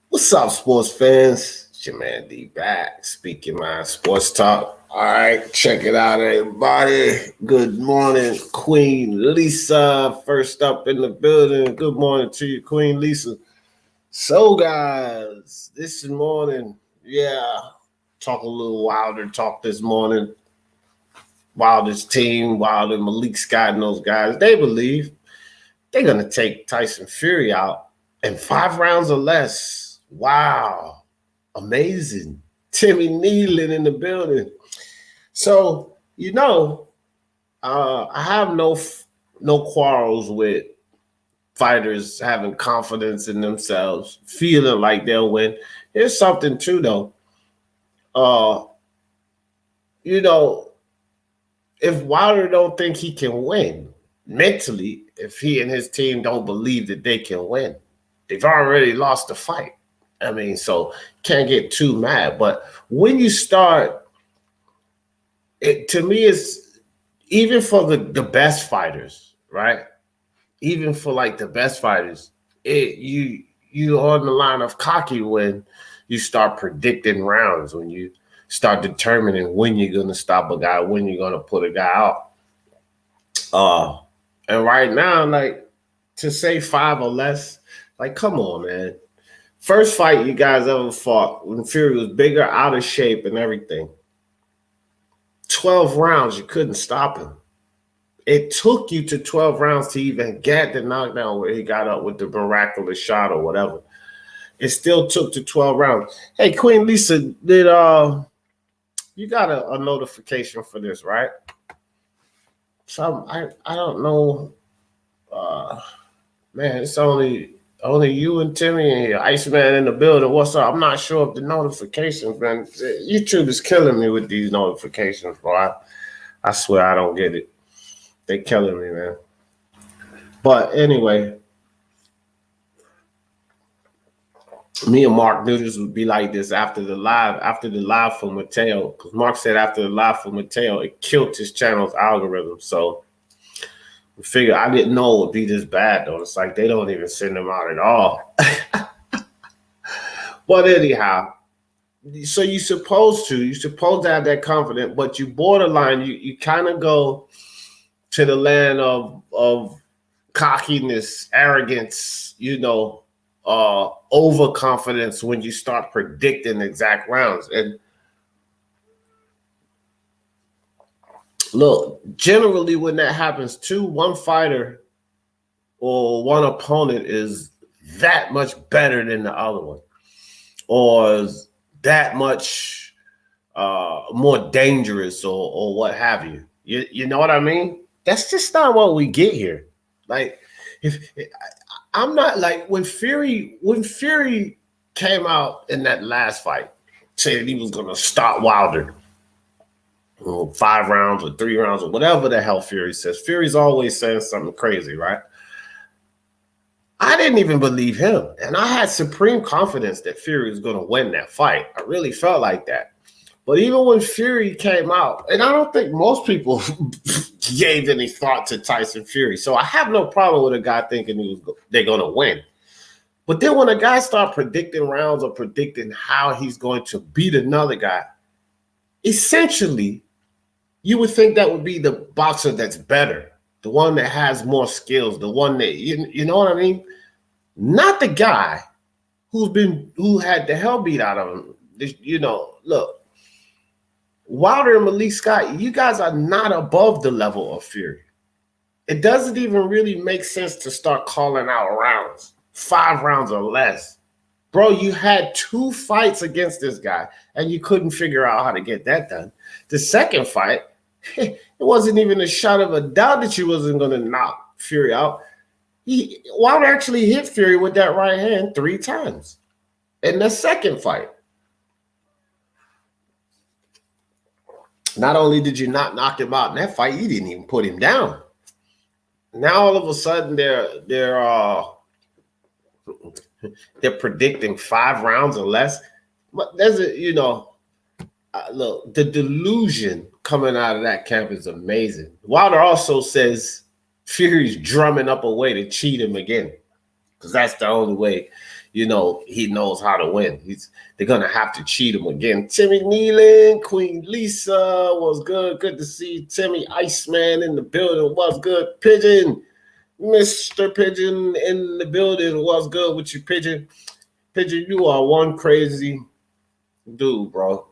What's up, sports fans? It's your man D back, speaking my sports talk. All right, check it out, everybody. Good morning, Queen Lisa. First up in the building. Good morning to you, Queen Lisa. So, guys, this morning, talk a little Wilder talk this morning. Wilder's team, Wilder, Malik Scott, and those guys, they believe they're going to take Tyson Fury out in 5 rounds or less. Wow. Amazing. Timmy Nealon in the building. So, I have no quarrels with fighters having confidence in themselves, feeling like they'll win. Here's something too, though. If Wilder don't think he can win mentally, if he and his team don't believe that they can win, they've already lost the fight. I mean, so can't get too mad. But when you start, to me, it's even for the best fighters, right? Even for like the best fighters, you on the line of cocky when you start predicting rounds, when you start determining when you're gonna stop a guy, when you're gonna put a guy out. And right now, like, to say 5 or less, like, come on, man. First fight you guys ever fought when Fury was bigger, out of shape, and everything. 12 rounds, you couldn't stop him. It took you to 12 rounds to even get the knockdown where he got up with the miraculous shot or whatever. It still took to 12 rounds. Hey, Queen Lisa, did you got a notification for this, right? So I don't know. Man, it's only you and Timmy and your Iceman in the building. What's up? I'm not sure if the notifications, man. YouTube is killing me with these notifications, bro. I swear I don't get it. They killing me, man. But anyway, me and Mark knew this would be like this after the live for Mateo. Because Mark said after the live for Mateo, it killed his channel's algorithm. So we figured, I didn't know it would be this bad, though. It's like they don't even send them out at all. But anyhow, so you're supposed to have that confidence, but you borderline, you kind of go to the land of cockiness, arrogance, overconfidence when you start predicting exact rounds. And look, generally when that happens too, one fighter or one opponent is that much better than the other one, or is that much more dangerous or what have you. You know what I mean? That's just not what we get here. Like, I'm not like when Fury came out in that last fight, saying he was gonna stop Wilder. 5 rounds or 3 rounds or whatever the hell Fury says. Fury's always saying something crazy, right? I didn't even believe him. And I had supreme confidence that Fury was going to win that fight. I really felt like that. But even when Fury came out, and I don't think most people gave any thought to Tyson Fury. So I have no problem with a guy thinking they're going to win. But then when a guy starts predicting rounds or predicting how he's going to beat another guy, essentially, you would think that would be the boxer that's better, the one that has more skills, the one that, you know what I mean? Not the guy who had the hell beat out of him. Look, Wilder and Malik Scott, you guys are not above the level of Fury. It doesn't even really make sense to start calling out rounds, 5 rounds or less. Bro, you had 2 fights against this guy, and you couldn't figure out how to get that done. The second fight, it wasn't even a shot of a doubt that you wasn't going to knock Fury out. Wilder actually hit Fury with that right hand 3 times in the second fight. Not only did you not knock him out in that fight, you didn't even put him down. Now all of a sudden they're predicting 5 rounds or less. But there's look, the delusion coming out of that camp is amazing. Wilder also says Fury's drumming up a way to cheat him again, because that's the only way, he knows how to win. They're gonna have to cheat him again. Timmy Nealon, Queen Lisa was good. Good to see Timmy Iceman in the building. Was good. Pigeon, Mr. Pigeon in the building. Was good with you, Pigeon. Pigeon, you are one crazy dude, bro.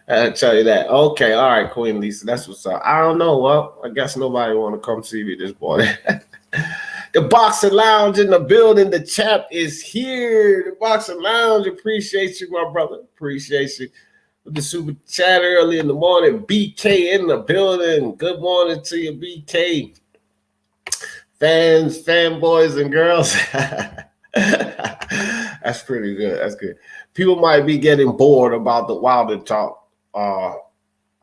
I tell you that. Okay, all right, Queen Lisa. That's what's up. I don't know. Well, I guess nobody want to come see me this morning. The Boxing Lounge in the building. The champ is here. The Boxing Lounge. Appreciate you, my brother. Appreciate you. With the super chat early in the morning. BK in the building. Good morning to you, BK. Fans, fanboys, and girls. That's pretty good. That's good. People might be getting bored about the Wilder talk, or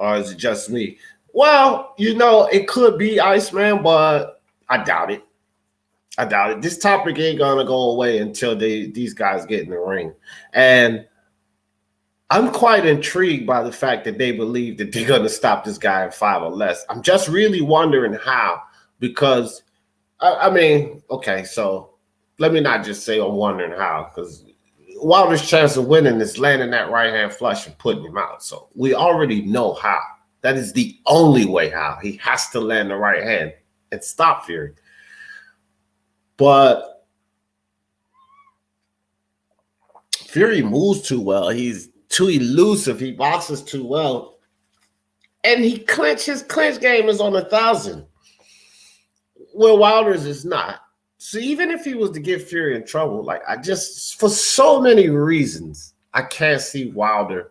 is it just me? Well, it could be Iceman, but I doubt it. This topic ain't gonna go away until these guys get in the ring. And I'm quite intrigued by the fact that they believe that they're gonna stop this guy in 5 or less. I'm just really wondering how, because okay, so let me not just say I'm wondering how, because Wilder's chance of winning is landing that right hand flush and putting him out. So we already know how. That is the only way how. He has to land the right hand and stop Fury. But Fury moves too well. He's too elusive. He boxes too well. And his clinch game is on 1,000. Where Wilder's is not. So even if he was to get Fury in trouble, for so many reasons, I can't see Wilder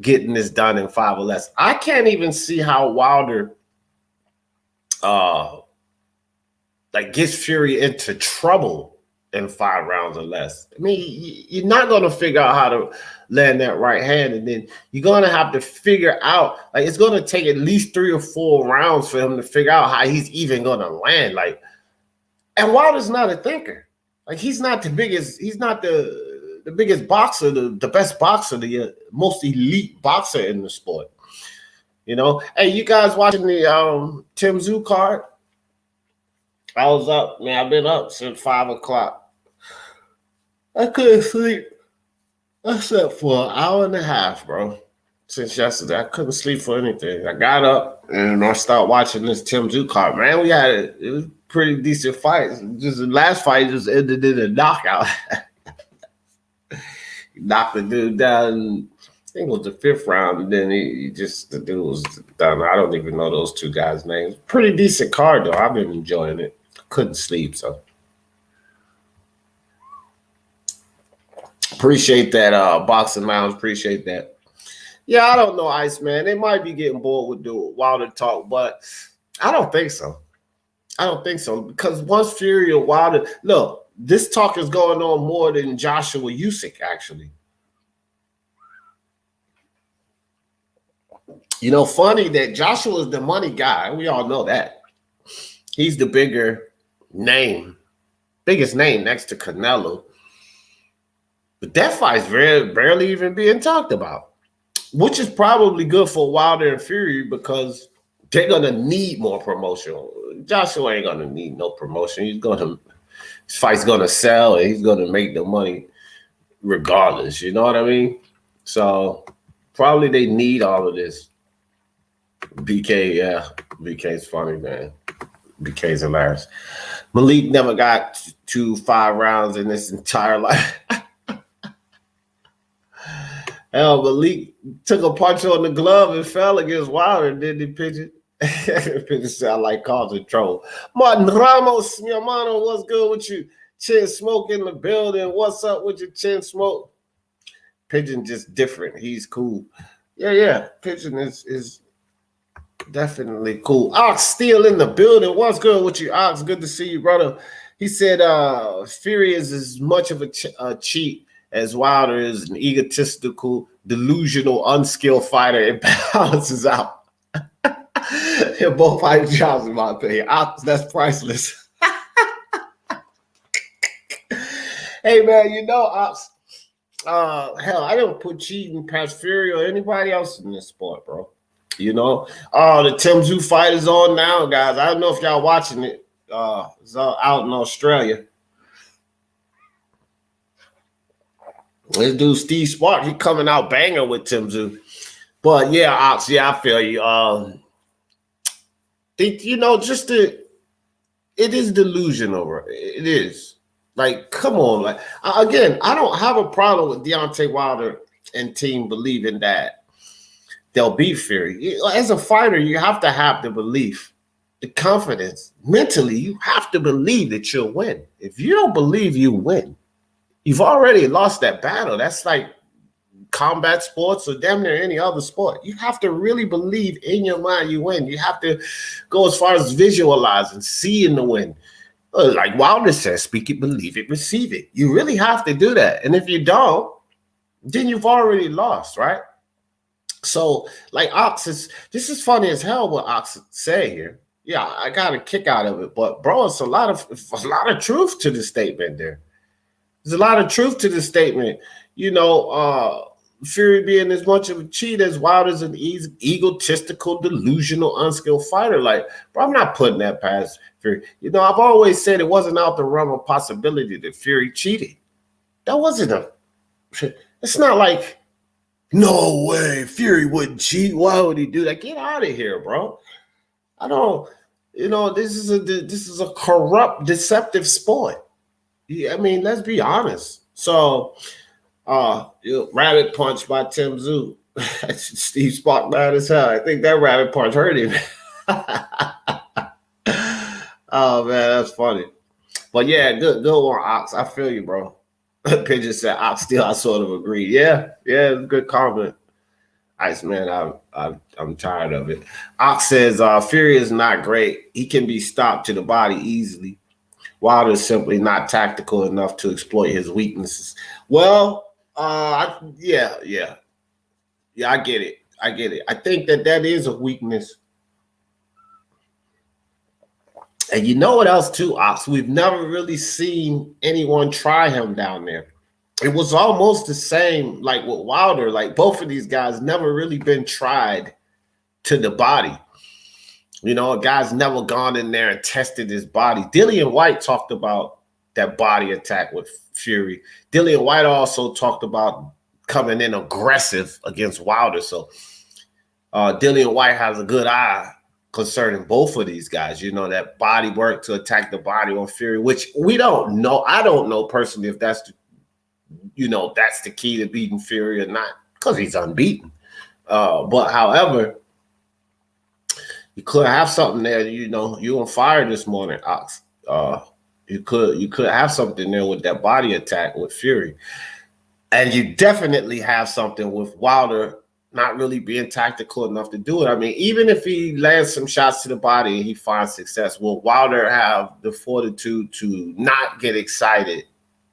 getting this done in 5 or less. I can't even see how Wilder gets Fury into trouble in 5 rounds or less. I mean, you're not going to figure out how to land that right hand, and then you're going to have to figure out, it's going to take at least 3 or 4 rounds for him to figure out how he's even going to land. And Wilder's not a thinker. He's not the biggest. He's not the biggest boxer, the best boxer, the most elite boxer in the sport. Hey, you guys watching the Tim Tszyu card? I was up, man. I've been up since 5 o'clock. I couldn't sleep. I slept for an hour and a half, bro. Since yesterday, I couldn't sleep for anything. I got up and I started watching this Tim Tszyu card. Man, it was pretty decent fights. Just the last fight just ended in a knockout. He knocked the dude down. I think it was the 5th round, and then the dude was done. I don't even know those 2 guys' names. Pretty decent card though. I've been enjoying it. Couldn't sleep, so appreciate that. Boxing Lounge, appreciate that. Yeah, I don't know, Iceman. They might be getting bored with the Wilder talk, but I don't think so. Because once Fury or Wilder, look, this talk is going on more than Joshua Usyk, actually. Funny that Joshua is the money guy. We all know that. He's the biggest name next to Canelo. But that fight's barely even being talked about, which is probably good for Wilder and Fury because they're going to need more promotion. Joshua ain't going to need no promotion. His fight's going to sell, and he's going to make the money regardless. You know what I mean? So probably they need all of this. BK, yeah. BK's funny, man. BK's hilarious. Malik never got to 5 rounds in his entire life. Hell, Malik took a punch on the glove and fell against Wilder, didn't he, Pigeon? Pigeon sound like Carlton Troll. Martin Ramos, mi hermano, what's good with you? Chin Smoke in the building. What's up with your Chin Smoke? Pigeon just different. He's cool. Yeah. Pigeon is definitely cool. Ox still in the building. What's good with you, Ox? Good to see you, brother. He said Fury is as much of a cheat as Wilder is an egotistical, delusional, unskilled fighter. It balances out. They're both fighting jobs, in my opinion. Ox, that's priceless. Hey, man, Ox, hell, I don't put cheating past Fury or anybody else in this sport, bro. You know, the Tim Tszyu fight is on now, guys. I don't know if y'all watching it. It's out in Australia. This dude Steve Spark, he coming out banging with Tim Tszyu. But yeah, Ox, yeah, I feel you. It is delusional. It is. Like, come on. Like, again, I don't have a problem with Deontay Wilder and team believing that they'll beat Fury. As a fighter, you have to have the belief, the confidence. Mentally, you have to believe that you'll win. If you don't believe you win, you've already lost that battle. That's like combat sports or damn near any other sport. You have to really believe in your mind you win. You have to go as far as visualizing, seeing the win. Like Wilder says, speak it, believe it, receive it. You really have to do that. And if you don't, then you've already lost, right? So, like Ox this is funny as hell what Ox say here. Yeah, I got a kick out of it, but bro, it's a lot of truth to the statement there. There's a lot of truth to the statement. You know, Fury being as much of a cheat as Wilder's an egotistical, delusional, unskilled fighter. Like, bro, I'm not putting that past Fury. You know, I've always said it wasn't out the realm of possibility that Fury cheated. That wasn't it's not like, no way, Fury wouldn't cheat. Why would he do that? Get out of here, bro. I don't, this is a corrupt, deceptive sport. Yeah, I mean, let's be honest. So, rabbit punch by Tim Tszyu. Steve Spark mad as hell. I think that rabbit punch hurt him. Oh man, that's funny. But yeah, good one, Ox. I feel you, bro. Pigeon said, Ox still, I sort of agree. Yeah, good comment. Ice man, I'm tired of it. Ox says Fury is not great. He can be stopped to the body easily. Wilder is simply not tactical enough to exploit his weaknesses. Well, I get it. I think that is a weakness. And you know what else too, Ox? We've never really seen anyone try him down there. It was almost the same like with Wilder. Like both of these guys never really been tried to the body. You know, a guy's never gone in there and tested his body. Dillian White talked about that body attack with Fury. Dillian White also talked about coming in aggressive against Wilder. So Dillian White has a good eye concerning both of these guys. You know, that body work to attack the body on Fury, which we don't know. I don't know personally if that's the key to beating Fury or not, because he's unbeaten. But however, you could have something there. You know, you on fire this morning, Ox. You could have something there with that body attack with Fury, and you definitely have something with Wilder not really being tactical enough to do it. I mean, even if he lands some shots to the body and he finds success, will Wilder have the fortitude to not get excited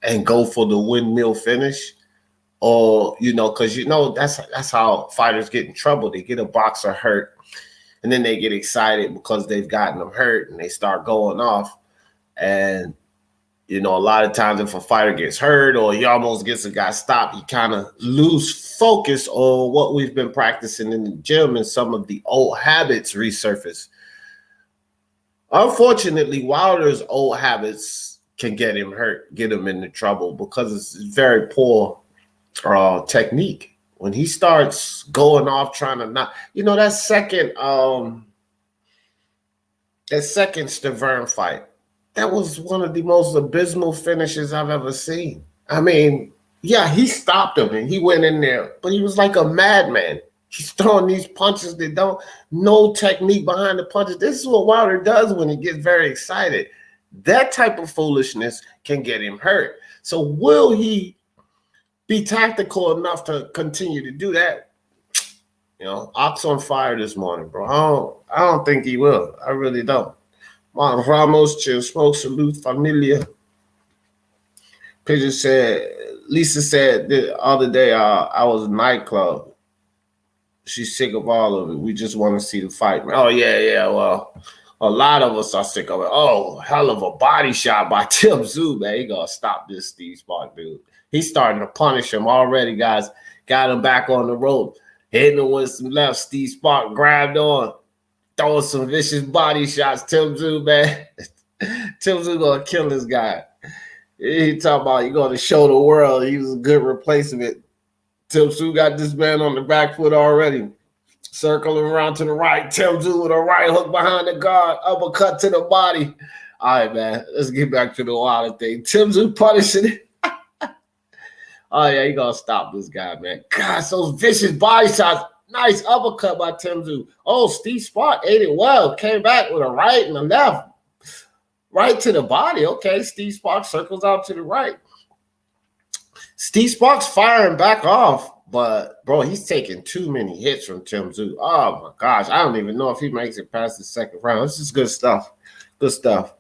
and go for the windmill finish? Or, because that's how fighters get in trouble. They get a boxer hurt and then they get excited because they've gotten them hurt and they start going off. And, a lot of times if a fighter gets hurt or he almost gets a guy stopped, he kind of lose focus on what we've been practicing in the gym, and some of the old habits resurface. Unfortunately, Wilder's old habits can get him hurt, get him into trouble, because it's very poor technique. When he starts going off trying to not, that second Stavern fight, that was one of the most abysmal finishes I've ever seen. I mean, yeah, he stopped him and he went in there, but he was like a madman. He's throwing these punches that no technique behind the punches. This is what Wilder does when he gets very excited. That type of foolishness can get him hurt. So will he be tactical enough to continue to do that? Ox on fire this morning, bro. I don't think he will. I really don't. Juan Ramos, chill, smoke, salute, familia. Lisa said the other day, I was in a nightclub. She's sick of all of it. We just want to see the fight. Oh, yeah. Well, a lot of us are sick of it. Oh, hell of a body shot by Tim Tszyu, man. He going to stop this Steve Spark dude. He's starting to punish him already, guys. Got him back on the rope. Hitting him with some left. Steve Spark grabbed on, throwing some vicious body shots. Tim Tszyu, man. Tim Tszyu gonna kill this guy. He talking about you gonna show the world he was a good replacement. Tim Tszyu got this man on the back foot already. Circling around to the right. Tim Tszyu with a right hook behind the guard. Uppercut to the body. All right, man. Let's get back to the Wilder thing. Tim Tszyu punishing it. Oh, yeah, you got to stop this guy, man. Gosh, those vicious body shots. Nice uppercut by Tim Tszyu. Oh, Steve Spark ate it well. Came back with a right and a left. Right to the body. Okay, Steve Spark circles out to the right. Steve Spark's firing back off, but, bro, he's taking too many hits from Tim Tszyu. Oh, my gosh. I don't even know if he makes it past the second round. This is good stuff. Good stuff.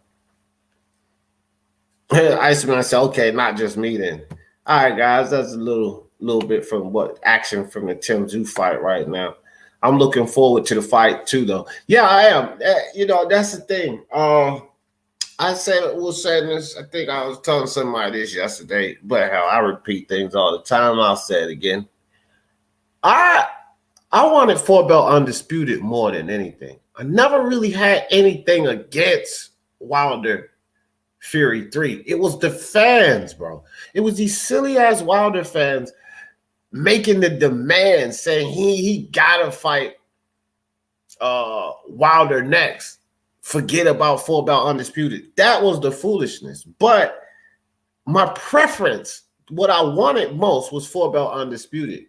Iceman said, okay, not just me then. All right, guys, that's a little bit from what action from the Tim Tszyu fight right now. I'm looking forward to the fight too, though. Yeah, I am. You know, that's the thing. I was saying this. I think I was telling somebody this yesterday, but hell, I repeat things all the time. I'll say it again. I wanted 4-belt undisputed more than anything. I never really had anything against Wilder Fury 3. It was the fans, bro. It was these silly ass Wilder fans making the demand, saying he gotta fight Wilder next. Forget about 4-belt undisputed. That was the foolishness. But my preference, what I wanted most, was 4-belt undisputed.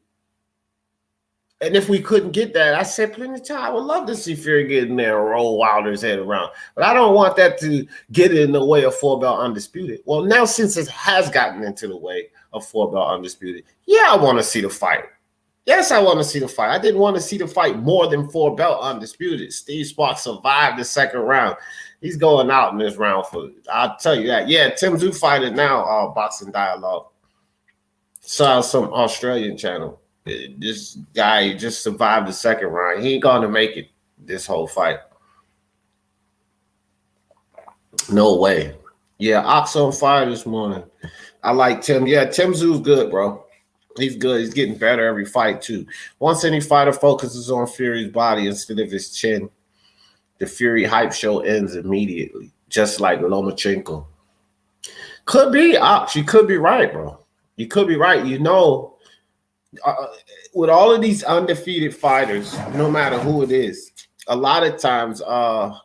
And if we couldn't get that, I said plenty of time. I would love to see Fury get in there and roll Wilder's head around. But I don't want that to get in the way of 4-belt undisputed. Well, now since it has gotten into the way of 4-belt undisputed, yeah, I want to see the fight. Yes, I want to see the fight. I didn't want to see the fight more than 4-belt undisputed. Steve Spark survived the second round. He's going out in this round for, I'll tell you that. Yeah, Tim Tszyu fighting now, Boxing Dialogue. Saw some Australian channel. This guy just survived the second round. He ain't going to make it this whole fight. No way. Yeah, Ox on fire this morning. I like Tim. Yeah, Tim Tszyu's good, bro. He's good. He's getting better every fight, too. Once any fighter focuses on Fury's body instead of his chin, the Fury hype show ends immediately, just like Lomachenko. Could be, Ox. You could be right, bro. You could be right. You know, with all of these undefeated fighters, no matter who it is, a lot of times oh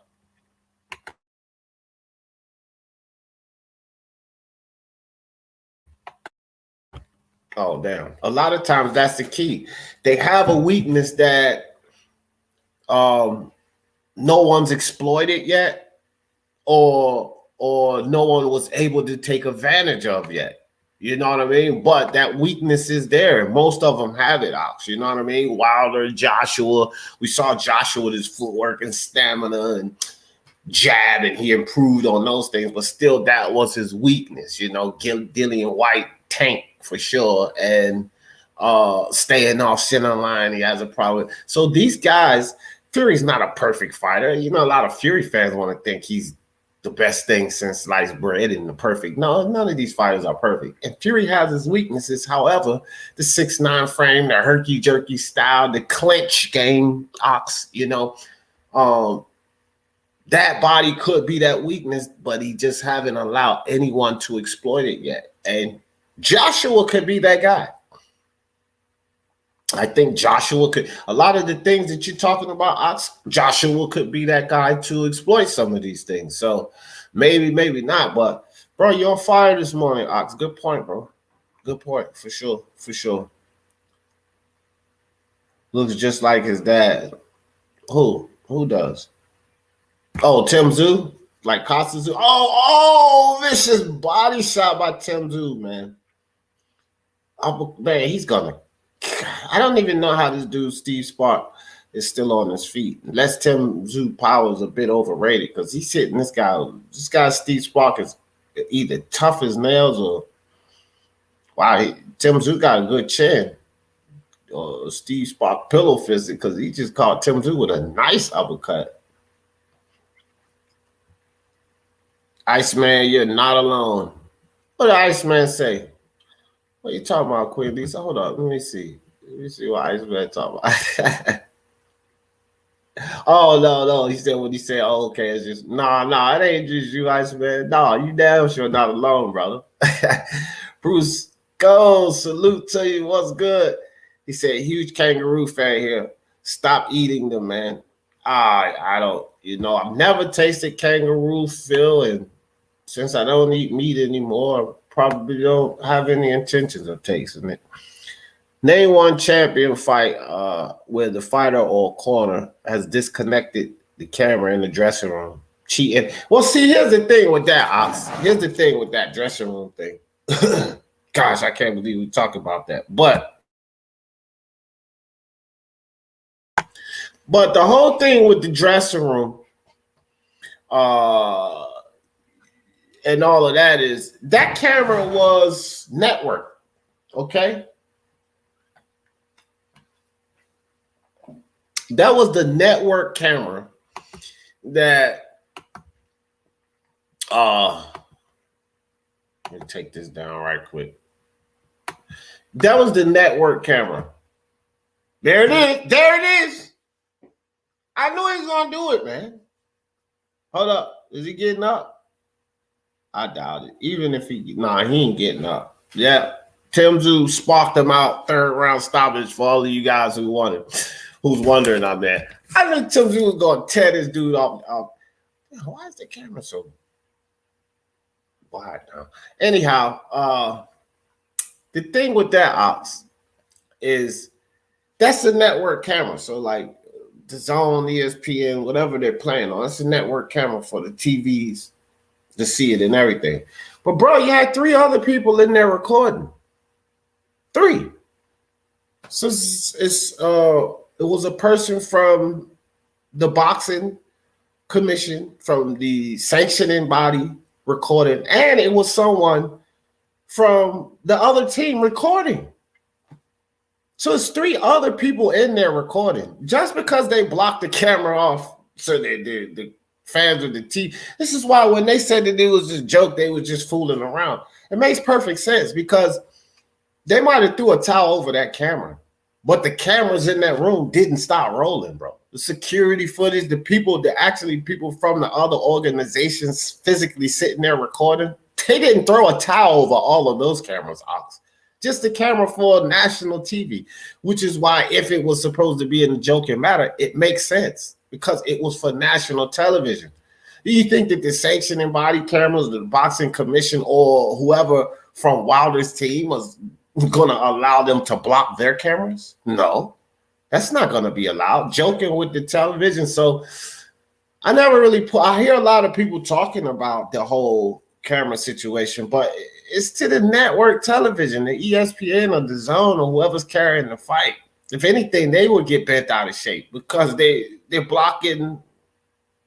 damn, a lot of times that's the key. They have a weakness that no one's exploited yet, or no one was able to take advantage of yet. You know what I mean? But that weakness is there. Most of them have it, Ox. You know what I mean? Wilder, Joshua. We saw Joshua with his footwork and stamina and jab, and he improved on those things. But still, that was his weakness. You know, Dillian White tank for sure. And staying off center line, he has a problem. So these guys, Fury's not a perfect fighter. You know, a lot of Fury fans want to think he's the best thing since sliced bread and the perfect. No, none of these fighters are perfect. And Fury has his weaknesses. However, the 6'9" frame, the herky-jerky style, the clinch game, Ox, you know, that body could be that weakness, but he just haven't allowed anyone to exploit it yet. And Joshua could be that guy. I think Joshua could, a lot of the things that you're talking about, Ox, Joshua could be that guy to exploit some of these things. So maybe, maybe not. But, bro, you're on fire this morning, Ox. Good point, bro. Good point, for sure, for sure. Looks just like his dad. Who? Who does? Oh, Tim Tszyu? Like Costa Tszyu? Oh, vicious body shot by Tim Tszyu, man. Man, he's going to. I don't even know how this dude, Steve Spark, is still on his feet. Unless Tim Tszyu power is a bit overrated, because he's hitting this guy, Steve Spark, is either tough as nails or, wow, Tim Tszyu got a good chin. Or Steve Spark pillow fisted, because he just caught Tim Tszyu with a nice uppercut. Iceman, you're not alone. What did Iceman say? What are you talking about, Queen Lisa? Hold up, let me see. You see what Iceman talking about? Oh no. He said when he said, "Oh, okay," it's just nah. It ain't just you, Iceman. No, you damn sure not alone, brother. Bruce Gold, salute to you. What's good? He said, "Huge kangaroo fan here. Stop eating them, man." I don't. I've never tasted kangaroo, Phil, and since I don't eat meat anymore, I probably don't have any intentions of tasting it. Name one champion fight where the fighter or corner has disconnected the camera in the dressing room. Cheating. Well, see, here's the thing with that, Ox. Here's the thing with that dressing room thing. Gosh, I can't believe we talk about that. But the whole thing with the dressing room and all of that is that camera was networked, okay? That was the network camera that let me take this down right quick. That was the network camera. There it is. There it is. I knew he was gonna do it, man. Hold up. Is he getting up? I doubt it. Even if he he ain't getting up. Yeah. Tim Tszyu sparked him out, third round stoppage for all of you guys who's wondering on that. I knew Tim Tszyu was gonna tear this dude off. Why is the camera so wide now? Anyhow, the thing with that, Ox, is that's a network camera. So like the Zone, ESPN, whatever they're playing on, it's a network camera for the TVs to see it and everything. But bro, you had 3 other people in there recording. 3. So it was a person from the boxing commission, from the sanctioning body recording, and it was someone from the other team recording. So it's 3 other people in there recording. Just because they blocked the camera off, so the fans of the team. This is why when they said that it was just a joke, they were just fooling around. It makes perfect sense because they might have threw a towel over that camera, but the cameras in that room didn't stop rolling, bro. The security footage, the people from the other organizations physically sitting there recording, they didn't throw a towel over all of those cameras, Ox. Just the camera for national TV, which is why if it was supposed to be in a joking matter, it makes sense because it was for national television. Do you think that the sanctioning body cameras, the boxing commission, or whoever from Wilder's team was going to allow them to block their cameras? No, that's not going to be allowed. Joking with the television. So I never really I hear a lot of people talking about the whole camera situation, but it's to the network television, the ESPN or the Zone or whoever's carrying the fight. If anything, they would get bent out of shape because they're blocking,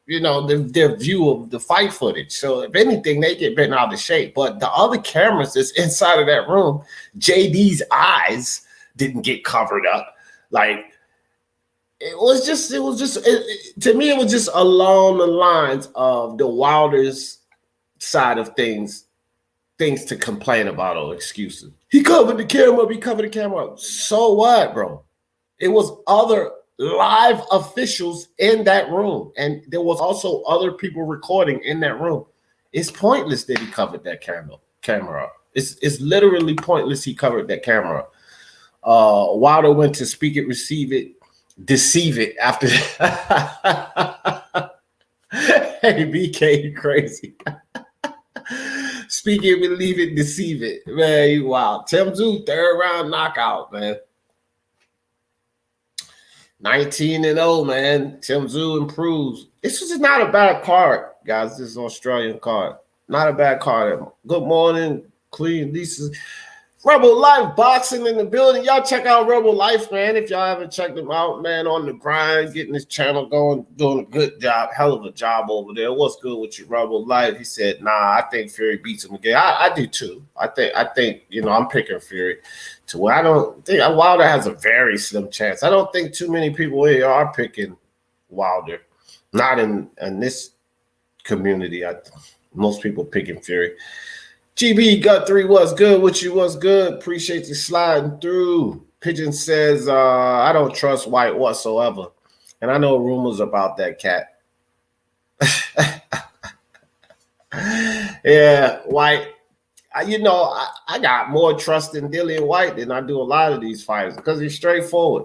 their view of the fight footage. So if anything, they get bent out of shape. But the other cameras that's inside of that room, JD's eyes didn't get covered up. Like to me, it was just along the lines of the Wilder's side of things to complain about or excuses. He covered the camera up. So what, bro? It was other live officials in that room, and there was also other people recording in that room. It's pointless that he covered that camera up. It's literally pointless he covered that camera up. Wilder went to speak it, receive it, deceive it after Hey, BK, you crazy. Speak it, believe it, deceive it. Man, wow. Tim Tszyu, 3rd round knockout, man. 19-0, man. Tim Tszyu improves. This is not a bad card, guys. This is an Australian card. Not a bad card. Good morning, Clean Lisa. Rebel Life Boxing in the building. Y'all check out Rebel Life, man. If y'all haven't checked him out, man, on the grind, getting his channel going, doing a good job, hell of a job over there. What's good with you, Rebel Life? He said, nah, I think Fury beats him again. I do too. I think, I'm picking Fury to where I don't think Wilder has a very slim chance. I don't think too many people here are picking Wilder. Not in this community. Most people picking Fury. GB Gut 3, what's good with you? What's good? Appreciate you sliding through. Pigeon says, I don't trust White whatsoever. And I know rumors about that cat. Yeah, White. I got more trust in Dillian White than I do a lot of these fighters because he's straightforward.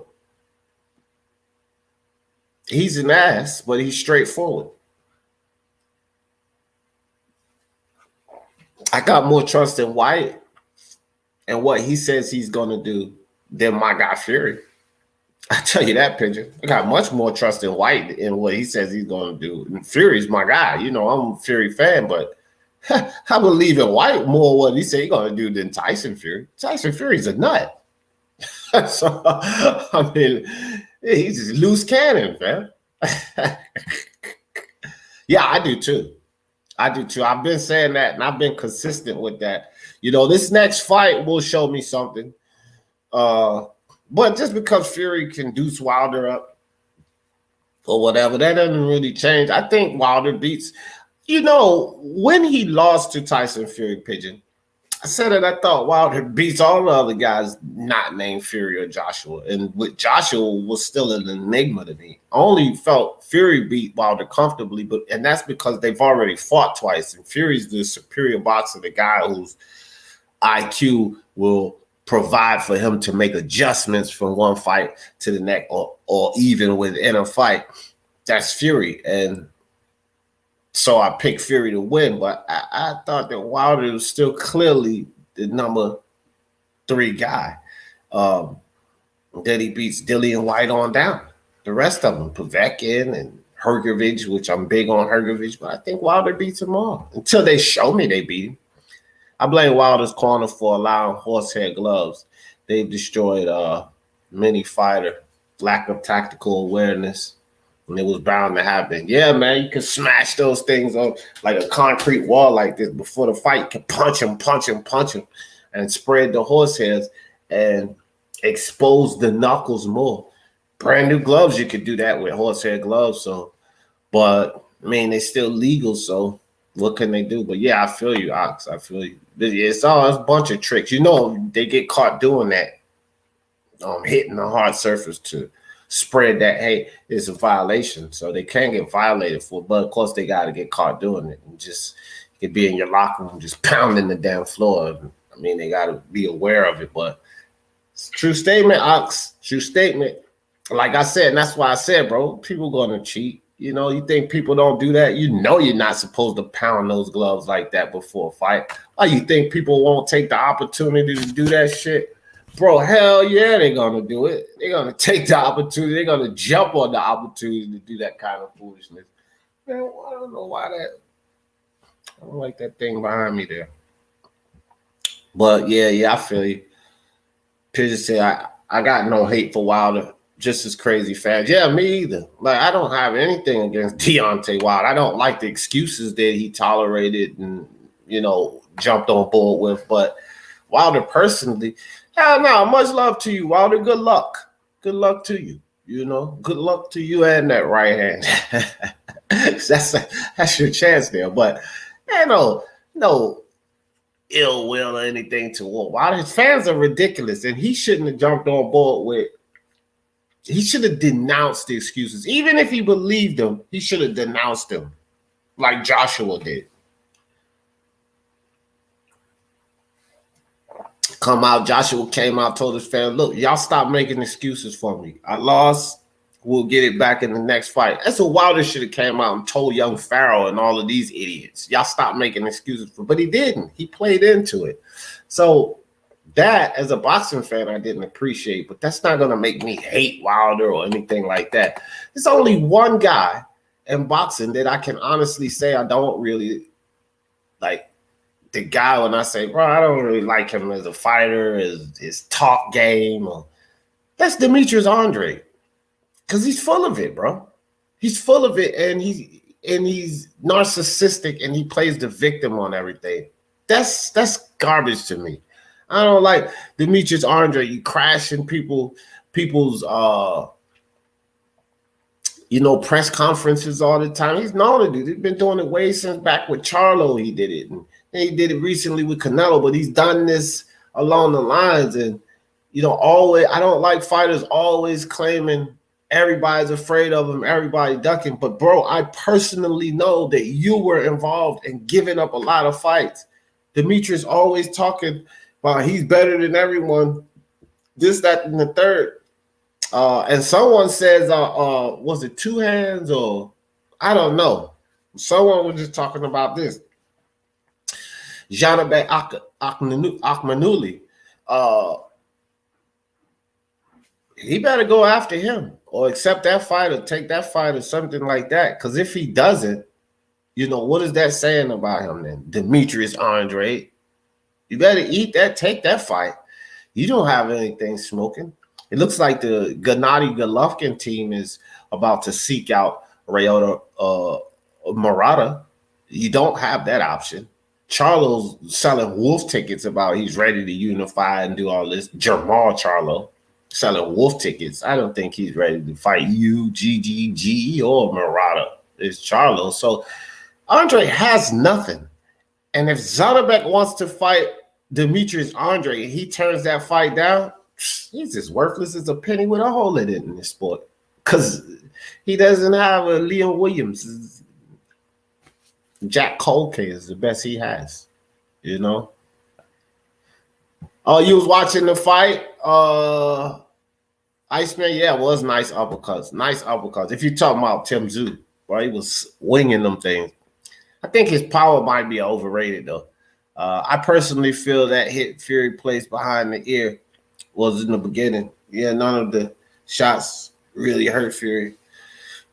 He's an ass, but he's straightforward. I got more trust in White and what he says he's going to do than my guy Fury. I tell you that, Pigeon. I got much more trust in White in what he says he's going to do. And Fury's my guy. I'm a Fury fan, but I believe in White more what he said he's going to do than Tyson Fury. Tyson Fury's a nut. So, I mean, he's just loose cannon, man. Yeah, I do too. I've been saying that, and I've been consistent with that. This next fight will show me something. But just because Fury can deuce Wilder up or whatever, that doesn't really change. I think Wilder beats, when he lost to Tyson Fury, Pigeon, I said that I thought Wilder beats all the other guys not named Fury or Joshua. And with Joshua was still an enigma to me. I only felt Fury beat Wilder comfortably, and that's because they've already fought twice. And Fury's the superior boxer, the guy whose IQ will provide for him to make adjustments from one fight to the next or even within a fight. That's Fury. And so I picked Fury to win, but I thought that Wilder was still clearly the number 3 guy. Then he beats Dillian White on down. The rest of them, Povetkin and Hrgovic, which I'm big on Hrgovic, but I think Wilder beats them all until they show me they beat him. I blame Wilder's corner for allowing horsehair gloves. They've destroyed many fighter, lack of tactical awareness. And it was bound to happen. Yeah, man, you can smash those things on like a concrete wall like this before the fight. You can punch him, and spread the horsehairs and expose the knuckles more. Brand new gloves, you could do that with horsehair gloves. So, but I mean, they're still legal. So, what can they do? But yeah, I feel you, Ox. I feel you. It's a bunch of tricks. They get caught doing that, hitting the hard surface to spread that, hey, it's a violation. So they can't get violated for it. But of course, they got to get caught doing it. And just, you could be in your locker room just pounding the damn floor. I mean, they got to be aware of it. But it's a true statement, Ox. True statement. Like I said, and that's why I said, bro, people going to cheat. You think people don't do that? You're not supposed to pound those gloves like that before a fight. Or you think people won't take the opportunity to do that shit? Bro, hell yeah, they're going to do it. They're going to take the opportunity. They're going to jump on the opportunity to do that kind of foolishness. Man, I don't know why that. I don't like that thing behind me there. But yeah, I feel you. Pigeon said, I got no hate for Wilder. Just as crazy fans. Yeah, me either. Like, I don't have anything against Deontay Wilder. I don't like the excuses that he tolerated and, jumped on board with. But Wilder personally, hell no, much love to you, Wilder. Good luck. Good luck to you. Good luck to you and that right hand. That's your chance there. But, no ill will or anything to Wilder. His fans are ridiculous, and he shouldn't have jumped on board with. He should have denounced the excuses. Even if he believed them, he should have denounced them like Joshua did. Joshua came out, told his fans, look, y'all stop making excuses for me. I lost. We'll get it back in the next fight. That's what Wilder should have came out and told young Farrell and all of these idiots. Y'all stop making excuses but he didn't. He played into it. So that, as a boxing fan, I didn't appreciate, but that's not going to make me hate Wilder or anything like that. There's only one guy in boxing that I can honestly say I don't really like. The guy, when I say, bro, I don't really like him as a fighter, his talk game, that's Demetrius Andre, because he's full of it, bro. He's full of it, and he's narcissistic, and he plays the victim on everything. That's garbage to me. I don't like Demetrius Andre. You crashing people's press conferences all the time. He's known to do. He's been doing it way since back with Charlo. He did it, and he did it recently with Canelo. But he's done this along the lines, and always, I don't like fighters always claiming everybody's afraid of him, everybody ducking. But bro, I personally know that you were involved in giving up a lot of fights. Demetrius always talking about he's better than everyone, this, that, and the third. And someone says, was it two hands or I don't know. Someone was just talking about this. Janabek Akmanuli. He better go after him or accept that fight or take that fight or something like that. Because if he doesn't, what is that saying about him then? Demetrius Andre, you better eat that, take that fight. You don't have anything smoking. It looks like the Gennady Golovkin team is about to seek out Ryota Murata. You don't have that option. Charlo's selling wolf tickets about he's ready to unify and do all this. Jamal Charlo selling wolf tickets. I don't think he's ready to fight you, GGG, or Murata. It's Charlo. So Andre has nothing. And if Zanabek wants to fight Demetrius Andre and he turns that fight down, he's as worthless as a penny with a hole in it in this sport. Because he doesn't have a Liam Williams. Jack Colke is the best he has. Oh, you was watching the fight? Iceman, yeah, it was nice uppercuts. Nice uppercuts. If you're talking about Tim Tszyu, bro, he was winging them things. I think his power might be overrated, though. I personally feel that hit Fury placed behind the ear was in the beginning. Yeah, none of the shots really hurt Fury.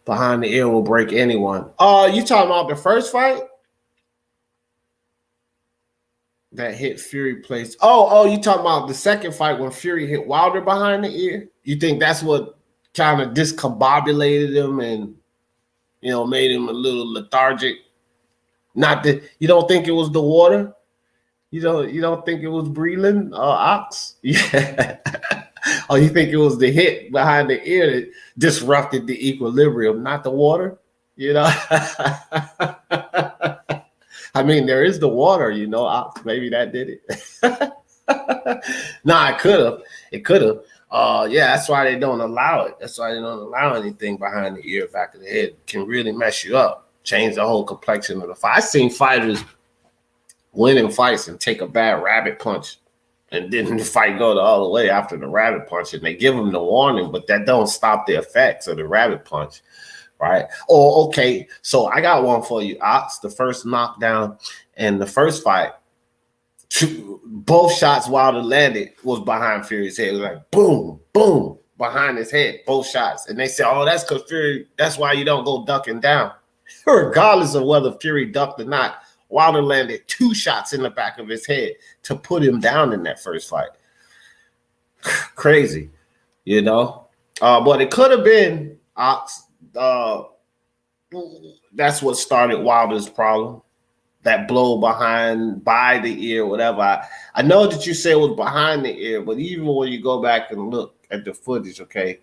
Behind the ear will break anyone. You talking about the first fight? That hit Fury placed. Oh, you talking about the second fight when Fury hit Wilder behind the ear? You think that's what kind of discombobulated him and, made him a little lethargic? Not that you don't think it was the water? You don't think it was Breland Ox? Yeah. Or you think it was the hit behind the ear that disrupted the equilibrium, not the water? I mean, there is the water, Ox. Maybe that did it. Nah, it could have. It could have. Yeah, that's why they don't allow it. That's why they don't allow anything behind the ear, back of the head. It can really mess you up, change the whole complexion of the fight. I've seen fighters winning fights and take a bad rabbit punch, and then the fight go the other way after the rabbit punch, and they give them the warning, but that don't stop the effects of the rabbit punch, right? Oh, okay, so I got one for you, Ox. The first knockdown in the first fight, both shots Wilder landed was behind Fury's head. It was like boom, boom, behind his head, both shots. And they said, oh, that's because Fury, that's why you don't go ducking down. Regardless of whether Fury ducked or not, Wilder landed 2 shots in the back of his head to put him down in that first fight. Crazy, But it could have been Ox. That's what started Wilder's problem. That blow by the ear, whatever. I know that you say it was behind the ear, but even when you go back and look at the footage, okay,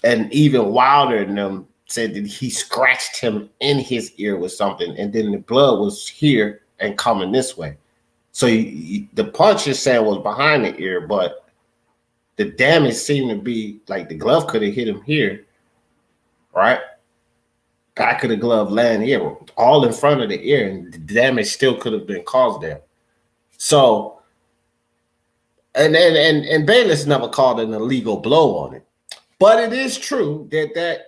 and even Wilder and them said that he scratched him in his ear with something, and then the blood was here and coming this way. So the punch you're saying was behind the ear, but the damage seemed to be like the glove could have hit him here, right? Back of the glove land here, all in front of the ear, and the damage still could have been caused there. So, and Bayless never called an illegal blow on it. But it is true that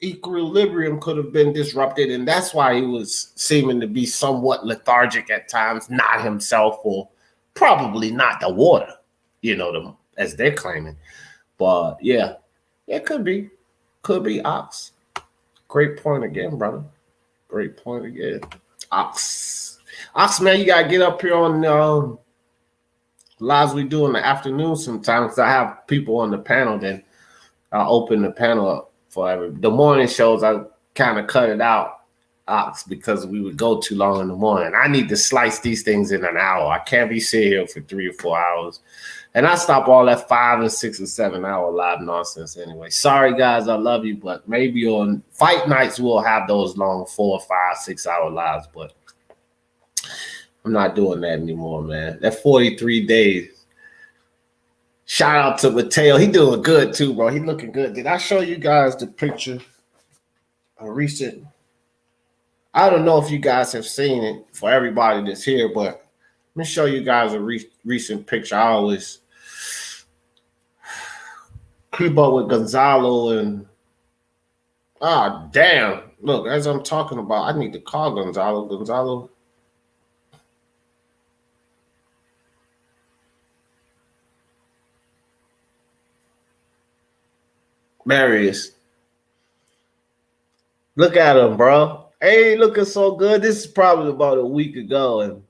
equilibrium could have been disrupted, and that's why he was seeming to be somewhat lethargic at times, not himself, or probably not the water, as they're claiming. But yeah, it could be Ox. Great point again, brother. Great point again. Ox, man, you gotta get up here on lives we do in the afternoon sometimes. I have people on the panel, then I'll open the panel up for the morning shows. I kind of cut it out, Ox, because we would go too long in the morning. I need to slice these things in an hour. I can't be sitting here for 3 or 4 hours. And I stop all that 5 and 6 and 7 hour live nonsense anyway. Sorry, guys, I love you, but maybe on fight nights we'll have those long 4, 5, 6 hour lives, but I'm not doing that anymore, man. That 43 days Shout out to Mateo. He doing good too, bro. He looking good. Did I show you guys the picture? A recent. I don't know if you guys have seen it for everybody that's here, but let me show you guys a recent picture. I always keep up with Gonzalo and damn. Look, as I'm talking about, I need to call Gonzalo. Gonzalo. Marius. Look at him, bro. Hey, looking so good. This is probably about a week ago. And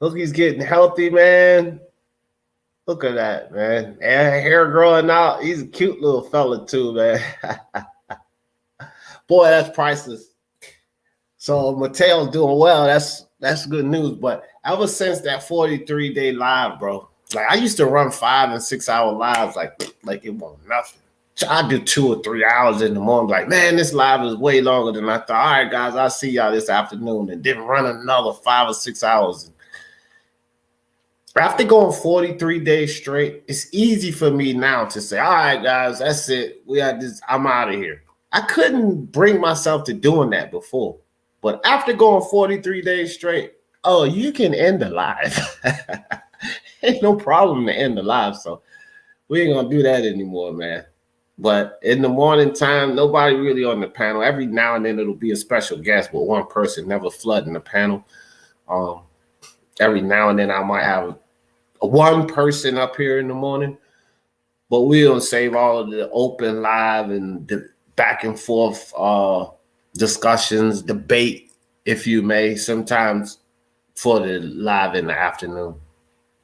look, he's getting healthy, man. Look at that, man. And hair growing out. He's a cute little fella, too, man. Boy, that's priceless. So Mateo's doing well. That's good news. But ever since that 43-day live, bro, like I used to run 5 and 6 hour lives like it wasn't nothing. So I do 2 or 3 hours in the morning. Like, man, this live is way longer than I thought. All right, guys, I'll see y'all this afternoon. And then run another 5 or 6 hours. After going 43 days straight, it's easy for me now to say, all right, guys, that's it. We got this. I'm out of here. I couldn't bring myself to doing that before. But after going 43 days straight, oh, you can end the live. Ain't no problem to end the live. So we ain't going to do that anymore, man. But in the morning time, nobody really on the panel. Every now and then it'll be a special guest, but one person never flooding the panel. Every now and then I might have one person up here in the morning, but we don't save all of the open live and the back and forth discussions, debate, if you may, sometimes for the live in the afternoon.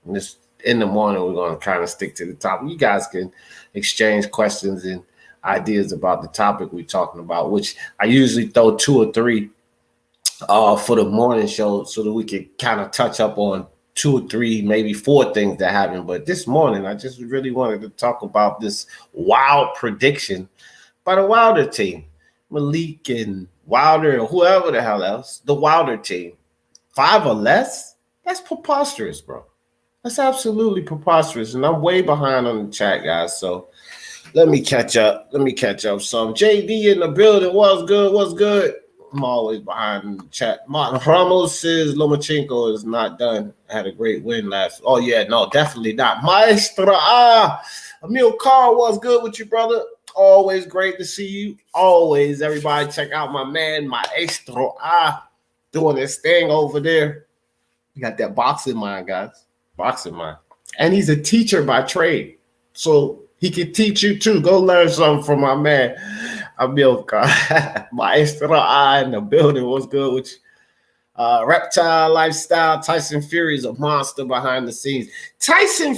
And this in the morning, we're going to kind of stick to the topic. You guys can exchange questions and ideas about the topic we're talking about, which I usually throw 2 or 3 for the morning show so that we can kind of touch up on 2 or 3, maybe 4 things that happened. But this morning, I just really wanted to talk about this wild prediction by the Wilder team. Malik and Wilder or whoever the hell else, the Wilder team. 5 or less? That's preposterous, bro. That's absolutely preposterous. And I'm way behind on the chat, guys. So let me catch up. Some JD in the building. What's good? I'm always behind in the chat. Martin Ramos says Lomachenko is not done. Had a great win last. Oh, yeah, no, definitely not. Maestro. Emil Carr, what's good with you, brother? Always great to see you. Always. Everybody check out my man, Maestro. Doing his thing over there. You got that boxing mind, guys. Boxing mind. And he's a teacher by trade. So he can teach you too. Go learn something from my man, Emil Carr. Maestro in the building. What's good with you? Reptile Lifestyle. Tyson Fury is a monster behind the scenes. Tyson,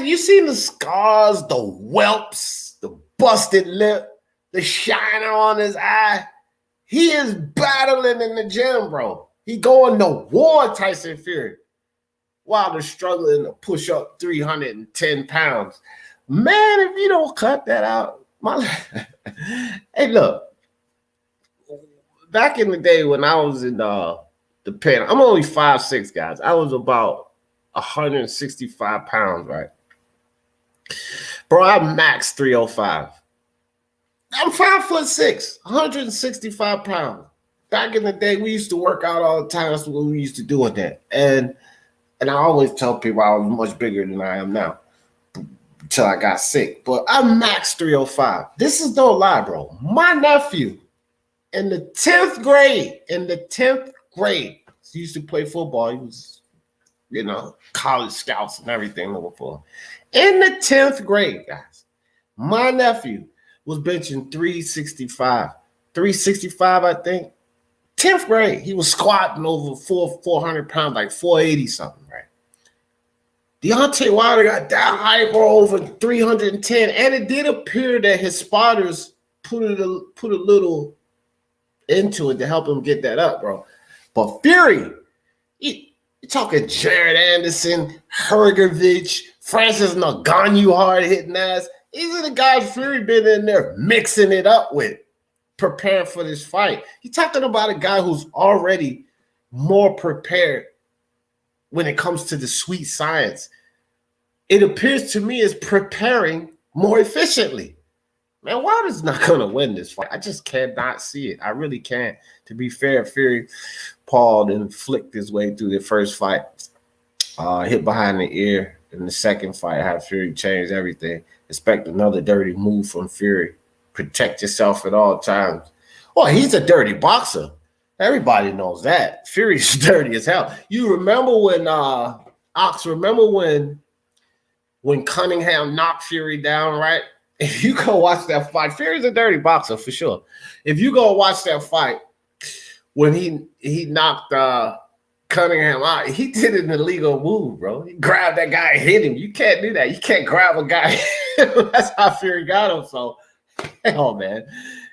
you seen the scars, the whelps, the busted lip, the shiner on his eye? He is battling in the gym, bro. He going to war, Tyson Fury. Wilder struggling to push up 310 pounds. Man, if you don't cut that out, hey, look. Back in the day when I was in the pen, I'm only 5'6", guys. I was about 165 pounds, right? Bro, I maxed 305. I'm 5'6", 165 pounds. Back in the day, we used to work out all the time. That's what we used to do with that. And I always tell people I was much bigger than I am now until I got sick. But I maxed 305. This is no lie, bro. My nephew in the 10th grade, he used to play football. He was, college scouts and everything looking for him. In the 10th grade, guys, my nephew was benching 365. 365, I think. 10th grade, he was squatting over 400 pounds, like 480 something, right? Deontay Wilder got that high, bro, over 310. And it did appear that his spotters put a little into it to help him get that up, bro. But Fury, you're talking Jared Anderson, Hergovich, Francis Ngannou hard-hitting ass. These are the guys Fury been in there mixing it up with, preparing for this fight. You're talking about a guy who's already more prepared when it comes to the sweet science, it appears to me is preparing more efficiently. Man, Wilder's not going to win this fight. I just cannot see it. I really can't. To be fair, Fury pawed and flicked his way through the first fight. Hit behind the ear in the second fight, had Fury change everything. Expect another dirty move from Fury. Protect yourself at all times. Well, he's a dirty boxer. Everybody knows that. Fury's dirty as hell. You remember when Ox, remember when Cunningham knocked Fury down, right? If you go watch that fight, Fury's a dirty boxer for sure. If you go watch that fight, when he knocked Cunningham out, he did an illegal move, bro. He grabbed that guy and hit him. You can't do that. You can't grab a guy. That's how Fury got him. So, hell, man.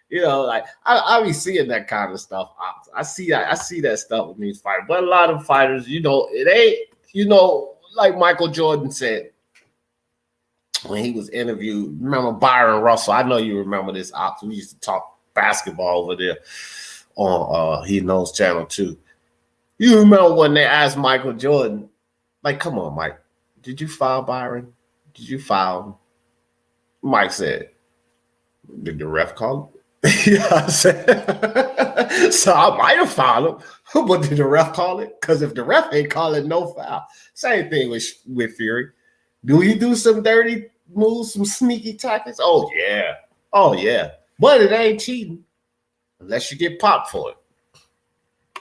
You know, like I be seeing that kind of stuff. I see that stuff with these fighters. But a lot of fighters, you know, it ain't, you know, like Michael Jordan said when he was interviewed. Remember Byron Russell? I know you remember this. We used to talk basketball over there on He Knows Channel 2. You remember when they asked Michael Jordan, like, come on, Mike, did you foul Byron? Did you foul him? Mike said, did the ref call it? You know what I'm saying? So I might have fouled him, but did the ref call it? Because if the ref ain't calling no foul. Same thing with Fury. Do he do some dirty moves, some sneaky tactics? Oh, yeah. Oh, yeah. But it ain't cheating unless you get popped for it.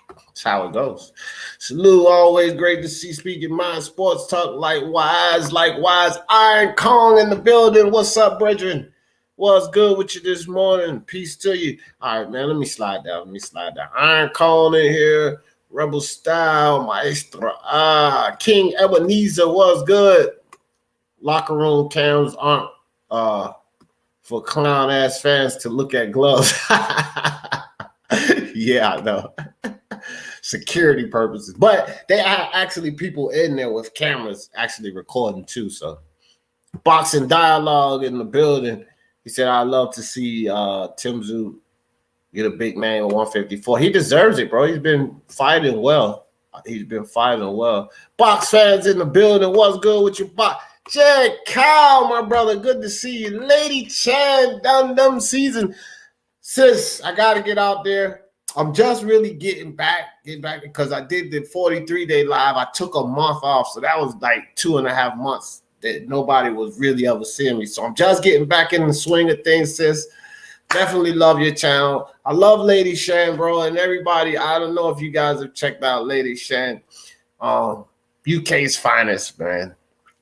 That's how it goes. Salute, always great to see Speaking Mind Sports Talk. Likewise. Iron Kong in the building. What's up, brethren? What's good with you this morning? Peace to you. All right, man, let me slide down. Iron Kong in here. Rebel Style, Maestro. King Ebenezer, what's good? Locker room cams aren't for clown-ass fans to look at gloves. Yeah, I know. Security purposes. But they are actually people in there with cameras actually recording too. So Boxing Dialogue in the building. He said, I'd love to see Tim Tszyu get a big name at 154. He deserves it, bro. He's been fighting well. Box fans in the building. What's good with your box? Jack Cow, my brother. Good to see you. Lady Chan, dumb season. Sis, I got to get out there. I'm just really getting back because I did the 43-day live. I took a month off, so that was like 2.5 months that nobody was really ever seeing me. So I'm just getting back in the swing of things, sis. Definitely love your channel. I love Lady Shan, bro, and everybody. I don't know if you guys have checked out Lady Shan. UK's finest, man.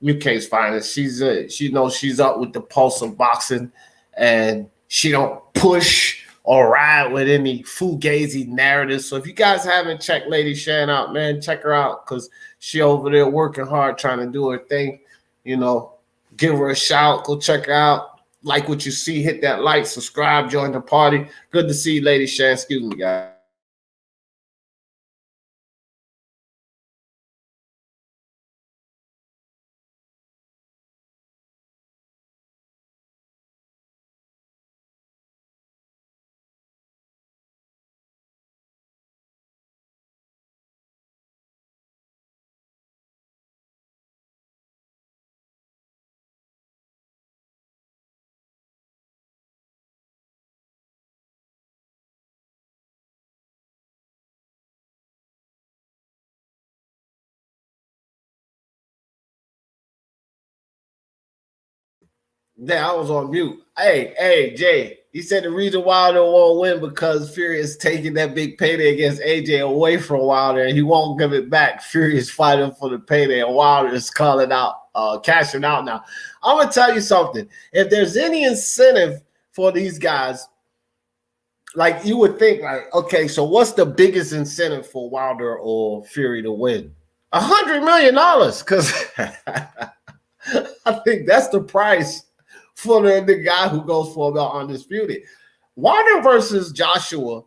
UK's finest. She's up with the pulse of boxing, and she don't push or ride with any fugazi narratives. So if you guys haven't checked Lady Shan out, man, check her out because she over there working hard trying to do her thing. You know, give her a shout. Go check her out. Like what you see. Hit that like, subscribe, join the party. Good to see you, Lady Shan. Excuse me, guys. Yeah, I was on mute. Hey, Jay. He said the reason Wilder won't win because Fury is taking that big payday against AJ away from Wilder, and he won't give it back. Fury is fighting for the payday, and Wilder is calling out, cashing out now. I'm gonna tell you something. If there's any incentive for these guys, like you would think, like, okay, so what's the biggest incentive for Wilder or Fury to win? $100 million, because I think that's the price for the guy who goes for about undisputed. Wilder versus Joshua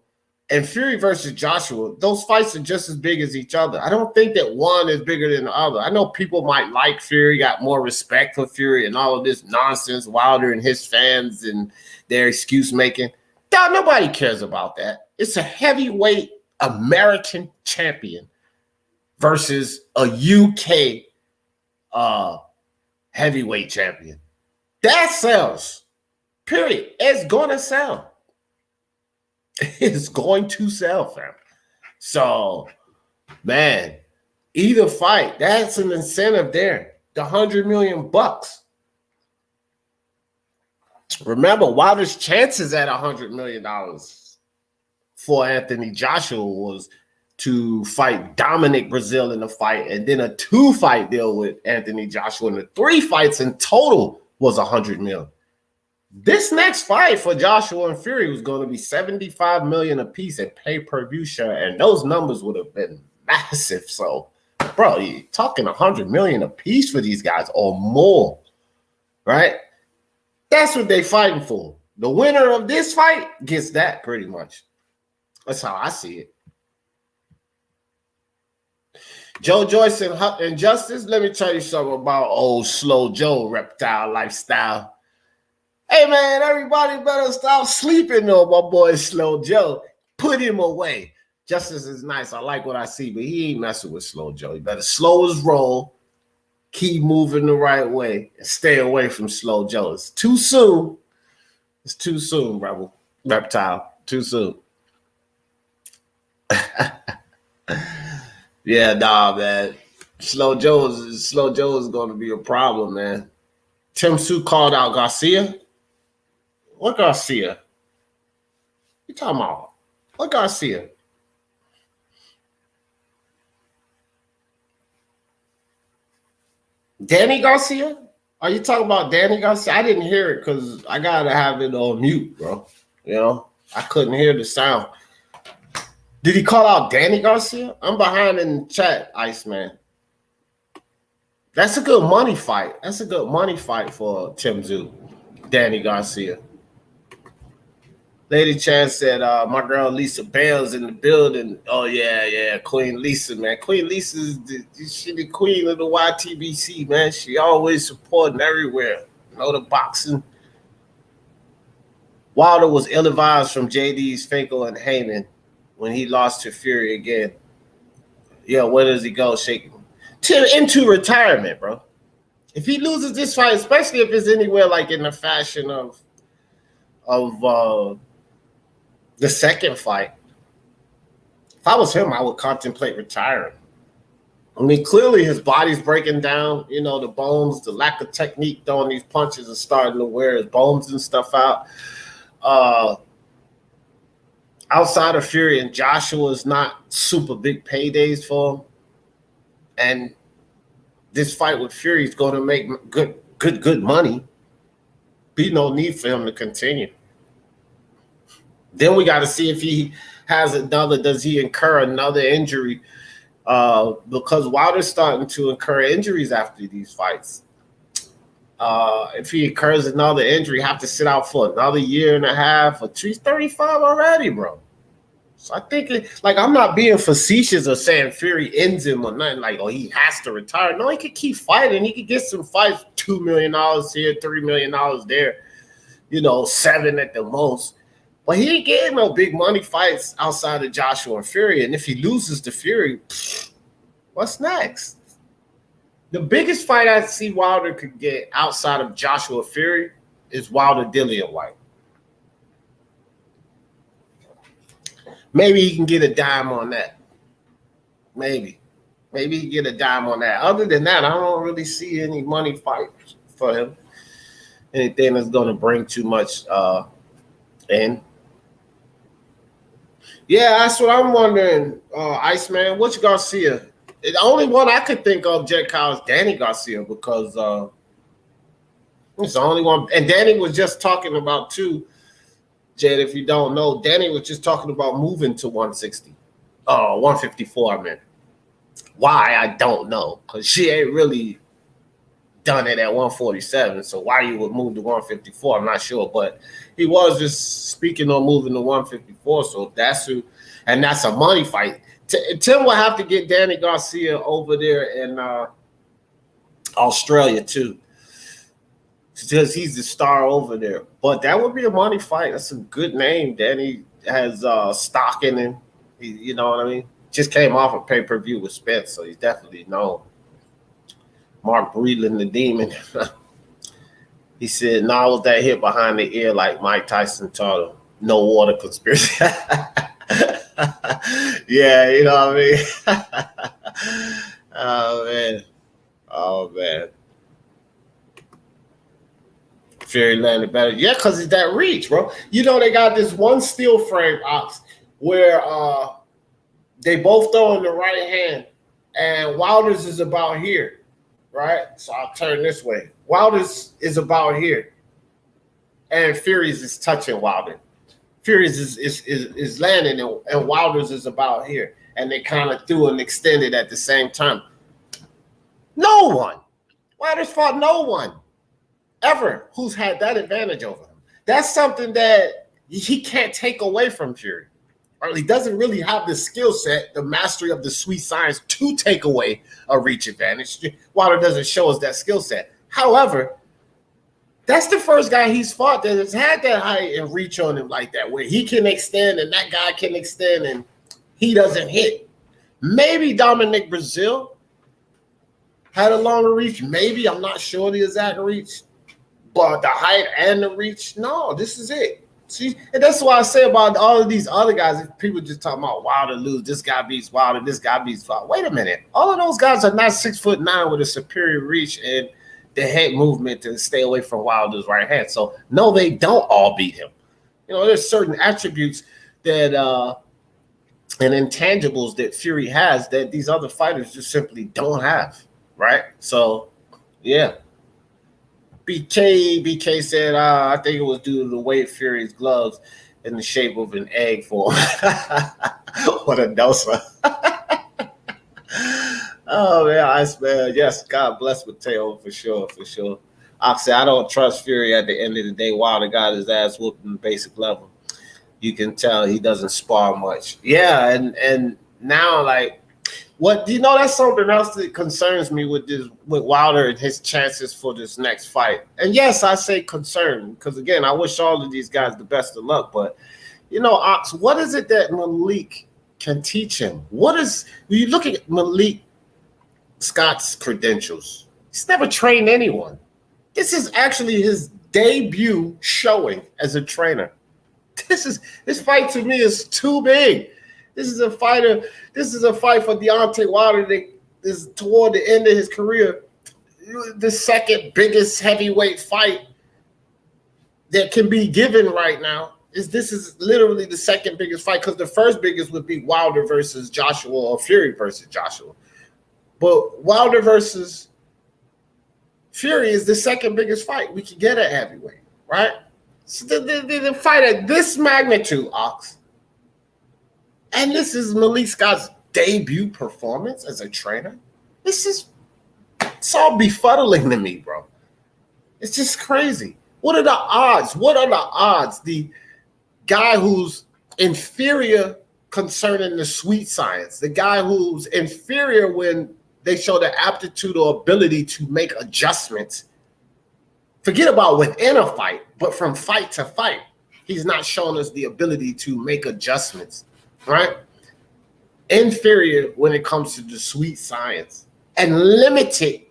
and Fury versus Joshua, those fights are just as big as each other. I don't think that one is bigger than the other. I know people might like Fury, got more respect for Fury and all of this nonsense, Wilder and his fans and their excuse making. Nobody cares about that. It's a heavyweight American champion versus a UK heavyweight champion. That sells. Period. It's going to sell. It's going to sell, fam. So, man, either fight, that's an incentive there. The $100 million. Remember, Wilder's chances at $100 million for Anthony Joshua was to fight Dominic Brazil in a fight, and then a 2-fight deal with Anthony Joshua, and the 3 fights in total was $100 million. This next fight for Joshua and Fury was going to be $75 million apiece at pay-per-view share, and those numbers would have been massive. So, bro, you're talking $100 million apiece for these guys or more, right? That's what they're fighting for. The winner of this fight gets that pretty much. That's how I see it. Joe Joyce and Justice, let me tell you something about old Slow Joe reptile lifestyle. Hey, man, everybody better stop sleeping on my boy Slow Joe. Put him away. Justice is nice. I like what I see, but he ain't messing with Slow Joe. He better slow his roll, keep moving the right way, and stay away from Slow Joe. It's too soon. It's too soon, rebel. Reptile. Too soon. Yeah, nah, man. Slow Joe is going to be a problem, man. Tim Tszyu called out Garcia. What Garcia? You talking about? What Garcia? Danny Garcia? Are you talking about Danny Garcia? I didn't hear it because I gotta have it on mute, bro. You know, I couldn't hear the sound. Did he call out Danny Garcia? I'm behind in the chat, Iceman. That's a good money fight. That's a good money fight for Tim Tszyu. Danny Garcia. Lady Chan said, my girl Lisa Bell's in the building. Oh, yeah. Queen Lisa, man. Queen Lisa's she the queen of the YTBC, man. She always supporting everywhere. You know, the boxing. Wilder was ill-advised from JD's Finkel and Heyman when he lost to Fury again. Yeah, where does he go? Shaking into retirement, bro. If he loses this fight, especially if it's anywhere like in the fashion of the second fight, if I was him, I would contemplate retiring. I mean, clearly his body's breaking down. You know, the bones, the lack of technique throwing these punches is starting to wear his bones and stuff out. Outside of Fury and Joshua is not super big paydays for him. And this fight with Fury is going to make good money. Be no need for him to continue. Then we got to see if he has does he incur another injury? Because Wilder's starting to incur injuries after these fights. If he incurs another injury, have to sit out for another year and a half or two. He's 35 already, bro. So I think I'm not being facetious or saying Fury ends him or nothing like, oh, he has to retire. No, he could keep fighting. He could get some fights, $2 million here, $3 million there, you know, 7 at the most. But he ain't getting no big money fights outside of Joshua and Fury. And if he loses to Fury, what's next? The biggest fight I see Wilder could get outside of Joshua Fury is Wilder Dillian White. Maybe he can get a dime on that. Maybe he can get a dime on that. Other than that, I don't really see any money fights for him. Anything that's going to bring too much in. Yeah, that's what I'm wondering, Iceman. Which Garcia? The only one I could think of, Jet Kyle, is Danny Garcia because it's the only one. And Danny was just talking about, too, Jed, if you don't know, Danny was just talking about moving to 160. 154, I meant. Why, I don't know, because she ain't really done it at 147. So why you would move to 154, I'm not sure. But he was just speaking on moving to 154. So that's a money fight. Tim will have to get Danny Garcia over there in Australia, too, because he's the star over there. But that would be a money fight. That's a good name. Danny has stock in him. You know what I mean? Just came off a pay-per-view with Spence, so he's definitely known. Mark Breland, the Demon. He said, "No, was that hit behind the ear like Mike Tyson taught him? No water conspiracy." Yeah, you know what I mean? Oh, man. Oh, man. Fury landed better. Yeah, because it's that reach, bro. You know, they got this one steel frame, Ox, where they both throw in the right hand, and Wilder's is about here, right? So I'll turn this way. Wilder's is about here, and Fury's is touching Wilder. Fury's is landing, and Wilder's is about here, and they kind of threw and extended at the same time. No one. Wilder's fought no one ever who's had that advantage over him. That's something that he can't take away from Fury. Or he doesn't really have the skill set, the mastery of the sweet science to take away a reach advantage. Wilder doesn't show us that skill set. However, that's the first guy he's fought that has had that height and reach on him like that, where he can extend and that guy can extend and he doesn't hit. Maybe Dominic Brazil had a longer reach. Maybe, I'm not sure the exact reach. But the height and the reach, no, this is it. See, and that's why I say about all of these other guys, if people just talking about Wilder lose, this guy beats Wilder, this guy beats Wilder. Wait a minute. All of those guys are not 6'9" with a superior reach and the head movement to stay away from Wilder's right hand. So, no, they don't all beat him. You know, there's certain attributes that and intangibles that Fury has that these other fighters just simply don't have, right? So, yeah. BK said, I think it was due to the weight Fury's gloves in the shape of an egg for him. What a doser. Oh, man, Iceman. Yes, God bless Mateo for sure, for sure. I said, I don't trust Fury at the end of the day. Wilder got his ass whooped in the basic level. You can tell he doesn't spar much. Yeah, and now, like, what you know, that's something else that concerns me with Wilder and his chances for this next fight. And yes, I say concern because again, I wish all of these guys the best of luck. But you know, Ox, what is it that Malik can teach him? When you look at Malik Scott's credentials, he's never trained anyone. This is actually his debut showing as a trainer. This fight to me is too big. This is a fight for Deontay Wilder that is toward the end of his career. The second biggest heavyweight fight that can be given right now this is literally the second biggest fight because the first biggest would be Wilder versus Joshua or Fury versus Joshua. But Wilder versus Fury is the second biggest fight we can get at heavyweight, right? So the fight at this magnitude, Ox. And this is Malik Scott's debut performance as a trainer. It's all befuddling to me, bro. It's just crazy. What are the odds? What are the odds? The guy who's inferior concerning the sweet science, the guy who's inferior when they show the aptitude or ability to make adjustments. Forget about within a fight, but from fight to fight, he's not showing us the ability to make adjustments. Right? Inferior when it comes to the sweet science and limited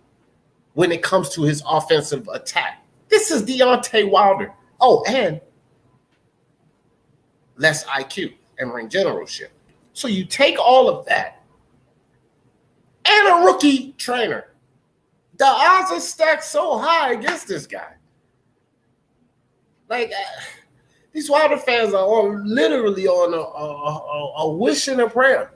when it comes to his offensive attack. This is Deontay Wilder. Oh, and less IQ and ring generalship. So you take all of that and a rookie trainer. The odds are stacked so high against this guy. Like, these Wilder fans are literally on a wish and a prayer.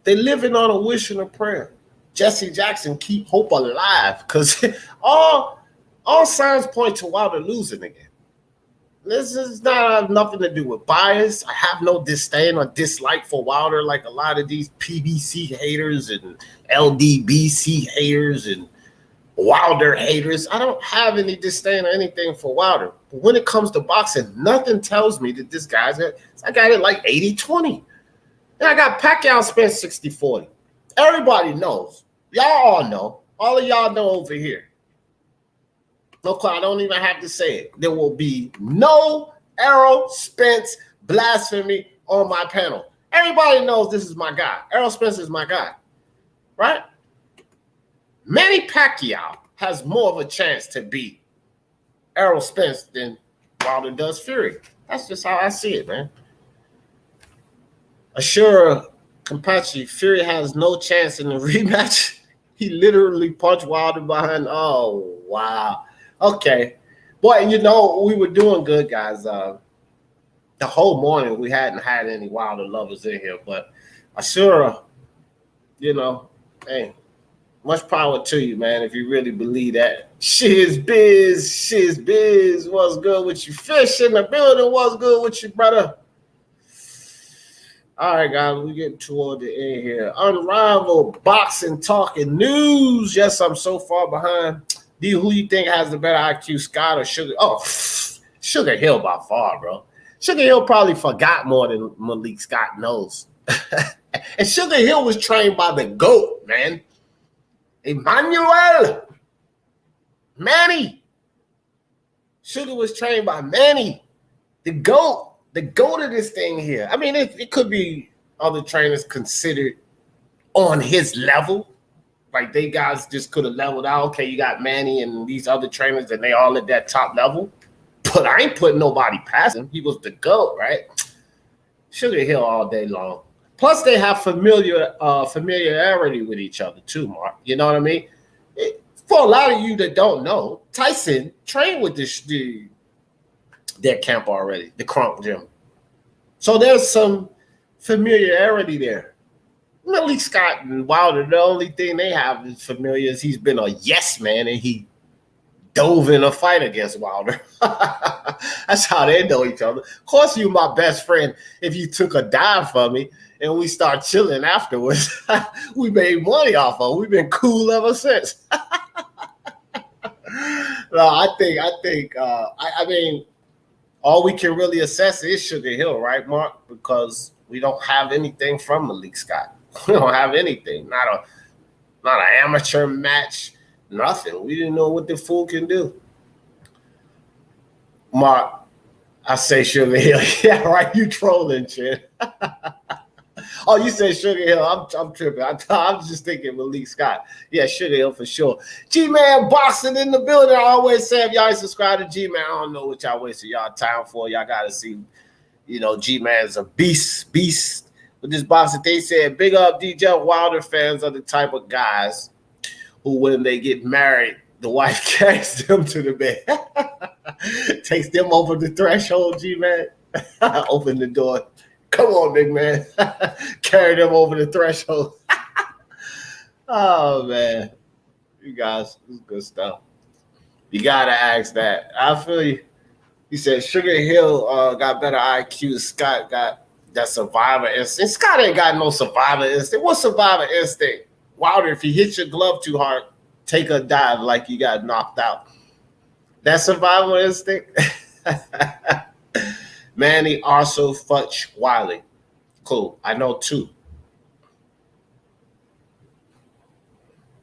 They're living on a wish and a prayer. Jesse Jackson, keep hope alive because all signs point to Wilder losing again. This is not have nothing to do with bias. I have no disdain or dislike for Wilder like a lot of these PBC haters and LDBC haters and Wilder haters. I don't have any disdain or anything for Wilder. But when it comes to boxing, nothing tells me that this guy's I got it like 80-20. And I got Pacquiao spent 60-40. Everybody knows. Y'all all know. All of y'all know over here. No, I don't even have to say it. There will be no Errol Spence blasphemy on my panel. Everybody knows this is my guy. Errol Spence is my guy, right? Manny Pacquiao has more of a chance to beat Errol Spence than Wilder does Fury. That's just how I see it, man. Ashura Kampachi, Fury has no chance in the rematch. He literally punched Wilder behind. Oh, wow. Okay. Boy, you know, we were doing good, guys. The whole morning, we hadn't had any Wilder lovers in here. But Ashura, you know, hey, much power to you, man, if you really believe that. Shiz biz. What's good with you? Fish in the building. What's good with you, brother? All right, guys, we get toward the end here. Unrivaled boxing talking news. Yes, I'm so far behind. Who you think has the better IQ, Scott or Sugar? Oh, Sugar Hill by far, bro. Sugar Hill probably forgot more than Malik Scott knows. And Sugar Hill was trained by the GOAT, man. Emmanuel. Manny. Sugar was trained by Manny, the GOAT. The GOAT of this thing here. I mean, it could be other trainers considered on his level. Like they guys just could have leveled out. Okay, you got Manny and these other trainers, and they all at that top level. But I ain't putting nobody past him. He was the GOAT, right? Sugar Hill all day long. Plus, they have familiarity with each other too, Mark. You know what I mean? For a lot of you that don't know, Tyson trained with this dude. Their camp already, the Crunk Gym. So there's some familiarity there. Malik Scott and Wilder, the only thing they have is familiar is he's been a yes man and he dove in a fight against Wilder. That's how they know each other. Of course, you my best friend if you took a dive for me and we start chilling afterwards. We made money off of it. We've been cool ever since. No, I mean, all we can really assess is Sugar Hill, right, Mark? Because we don't have anything from Malik Scott. We don't have anything. Not an amateur match. Nothing. We didn't know what the fool can do. Mark, I say Sugar Hill. Yeah, right. You trolling, Chin. Oh, you said Sugar Hill. I'm tripping. I'm just thinking Malik Scott. Yeah, Sugar Hill for sure. G-Man boxing in the building. I always say if y'all ain't subscribe to G-Man, I don't know what y'all wasting y'all time for. Y'all got to see, you know, G-Man's a beast with this boxing. They said, big up DJ Wilder fans are the type of guys who, when they get married, the wife carries them to the bed. Takes them over the threshold, G-Man. Open the door. Come on, big man. Carry them over the threshold. Oh, man. You guys, this is good stuff. You got to ask that. I feel you. You said Sugar Hill got better IQ. Scott got that survivor instinct. Scott ain't got no survivor instinct. What survivor instinct? Wilder, if he hits your glove too hard, take a dive like you got knocked out. That survival instinct? Manny also Futch Wiley. Cool. I know two.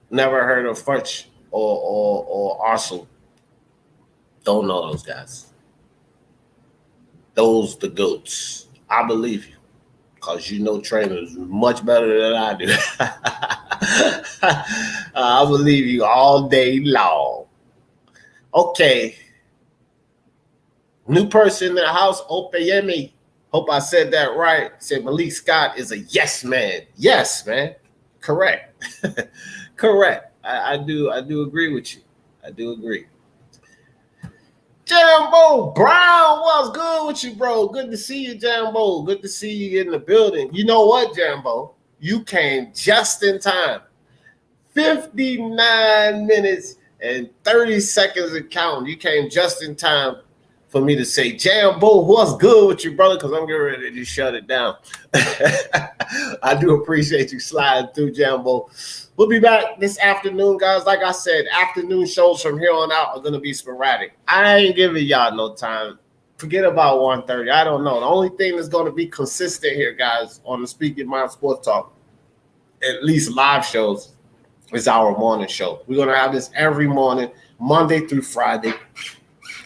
Never heard of Futch or Arsenal. Don't know those guys. Those the GOATs. I believe you. Because you know trainers much better than I do. I believe you all day long. Okay. New person in the house, Opeyemi. Hope I said that right. Said Malik Scott is a yes man. Yes, man. Correct. Correct. I do agree with you. I do agree. Jambo Brown, what's good with you, bro? Good to see you, Jambo. Good to see you in the building. You know what, Jambo? You came just in time. 59 minutes and 30 seconds of counting. You came just in time for me to say, Jambo, what's good with you, brother? Because I'm getting ready to just shut it down. I do appreciate you sliding through, Jambo. We'll be back this afternoon, guys. Like I said, afternoon shows from here on out are going to be sporadic. I ain't giving y'all no time. Forget about 1:30. I don't know. The only thing that's going to be consistent here, guys, on the Speak Your Mind Sports Talk, at least live shows, is our morning show. We're going to have this every morning, Monday through Friday.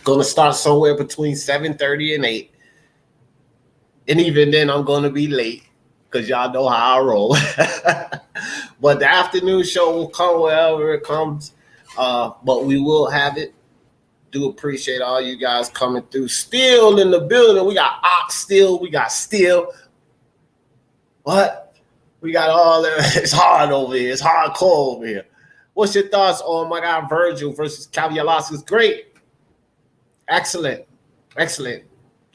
Going to start somewhere between 7:30 and 8. And even then, I'm going to be late. because y'all know how I roll. But the afternoon show will come wherever it comes. But we will have it. Do appreciate all you guys coming through. Still in the building. We got Ox still. We got Steel. What? We got all that. It's hard over here. It's hardcore over here. What's your thoughts on my guy Virgil versus Kavialaskas? Great. Excellent. Excellent.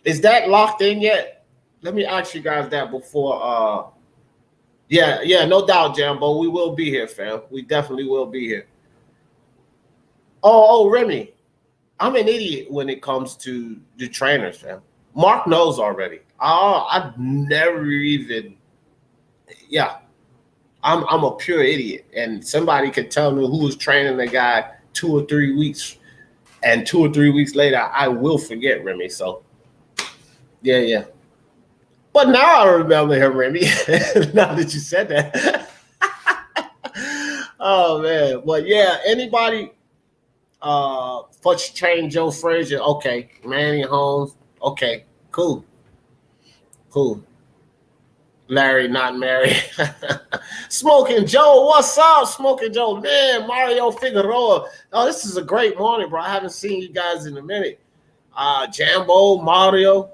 Is that locked in yet? Let me ask you guys that before. Yeah, no doubt, Jambo. We will be here, fam. We definitely will be here. Oh, Remy. I'm an idiot when it comes to the trainers, fam. Mark knows already. I've never even, I'm a pure idiot. And somebody could tell me who was training the guy 2 or 3 weeks, and 2 or 3 weeks later, I will forget, Remy. So, yeah. But now I remember him, Remy. Now that you said that. Oh, man. But, yeah, anybody Futch train Joe Frazier. Okay. Manny Holmes. Okay. Cool. Larry, not Mary. Smoking Joe. What's up, Smoking Joe? Man, Mario Figueroa. Oh, this is a great morning, bro. I haven't seen you guys in a minute. Jambo, Mario.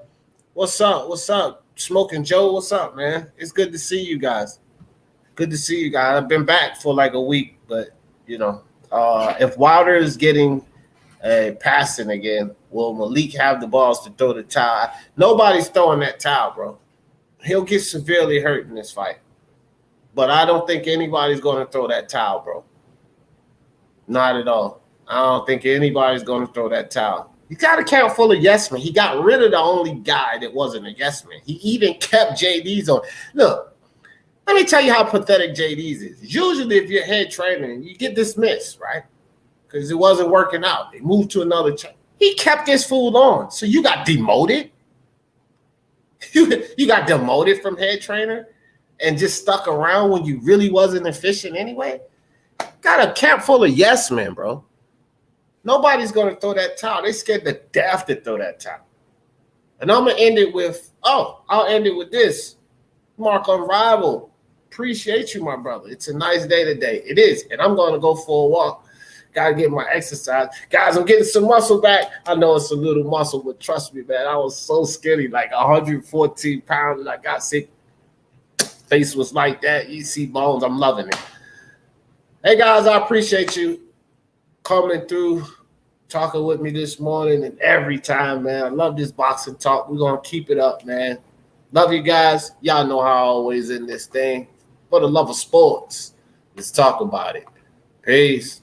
What's up? Smoking Joe, what's up, man? It's good to see you guys. I've been back for like a week, but, if Wilder is getting passing again, will Malik have the balls to throw the towel? Nobody's throwing that towel, bro. He'll get severely hurt in this fight. But I don't think anybody's going to throw that towel, bro. Not at all. I don't think anybody's going to throw that towel. He got a account full of yes men. He got rid of the only guy that wasn't a yes man. He even kept JD's on. Look, let me tell you how pathetic JD's is. Usually if you're head trainer, you get dismissed, right? Because it wasn't working out. They moved to another trainer. He kept this fool on. So you got demoted? You got demoted from head trainer and just stuck around when you really wasn't efficient anyway? Got a camp full of yes men, bro. Nobody's going to throw that towel. They scared to death to throw that towel. And I'm going to end it with, I'll end it with this. Mark Unrivaled. Appreciate you, my brother. It's a nice day today. It is. And I'm going to go for a walk. Got to get my exercise. Guys, I'm getting some muscle back. I know it's a little muscle, but trust me, man, I was so skinny, like 114 pounds, and I got sick. Face was like that. You see bones. I'm loving it. Hey, guys, I appreciate you coming through, talking with me this morning and every time, man. I love this boxing talk. We're going to keep it up, man. Love you guys. Y'all know how I always end this thing. For the love of sports, let's talk about it. Peace.